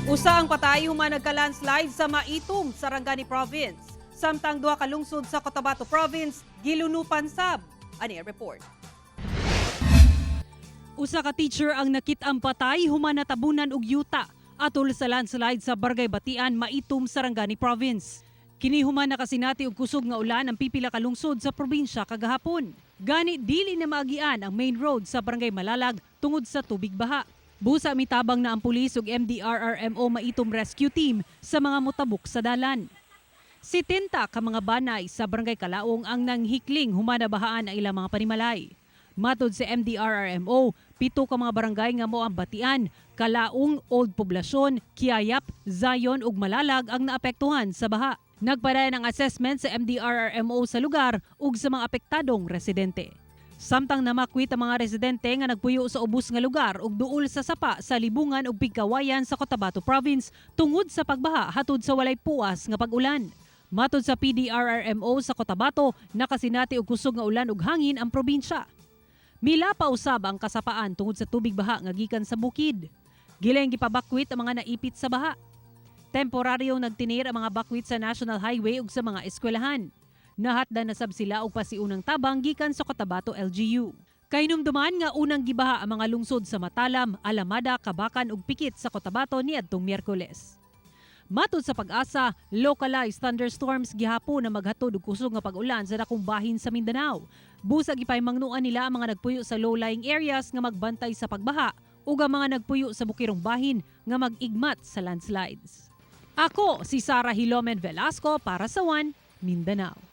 Usa ang patay human nagka-landslide sa Maitum, Sarangani Province. Samtang duha ka lungsod sa Cotabato Province, gilunupan sab. Ani report. Usa ka teacher ang nakit-ang patay human natabunan og yuta atol sa landslide sa Barangay Batian, Maitum, Sarangani Province. Kini human nakasinati og kusog nga ulan ang pipila ka lungsod sa probinsya kagahapon. Gani dili na maagian ang main road sa Barangay Malalag tungod sa tubig baha. Busa mitabang na ang pulis ug MDRRMO Maitum Rescue Team sa mga motabok sa dalan. 70 ka mga banay sa Barangay Kalaong ang nanghikling human nabahaan ang ilang mga panimalay. Matod sa MDRRMO, 7 ka mga barangay nga mo ang Batian, Kalaong, Old Poblasyon, Kiayap, Zion ug Malalag ang naapektuhan sa baha. Nagpadayon ang assessment sa MDRRMO sa lugar ug sa mga apektadong residente. Samtang namakwit ang mga residente nga nagpuyo sa ubos nga lugar ug duol sa sapa sa libungan ug pigkawayan sa Cotabato Province tungod sa pagbaha hatod sa walay puas nga pag-ulan. Matod sa PDRRMO sa Cotabato, nakasinati og kusog nga ulan ug hangin ang probinsya. Mila pa usab ang kasapaan tungod sa tubig baha nga gikan sa bukid. Gilayng gipabakwit ang mga naipit sa baha. Temporaryong nagtinir ang mga bakwit sa National Highway ug sa mga eskwelahan. Nahatdan na sab sila og pasiunang tabang gikan sa Cotabato LGU. Kahinumduman nga unang gibaha ang mga lungsod sa Matalam, Alamada, Kabakan ug Pikit sa Cotabato niadtong Miyerkules. Matod sa Pag-asa, localized thunderstorms gihapon na maghatod og kusog nga pag-ulan sa dakong bahin sa Mindanao. Busag ipahimangnuan nila ang mga nagpuyo sa low-lying areas nga magbantay sa pagbaha ug ang mga nagpuyo sa bukirong bahin nga mag-igmat sa landslides. Ako si Sarah Hilomen Velasco para sa One Mindanao.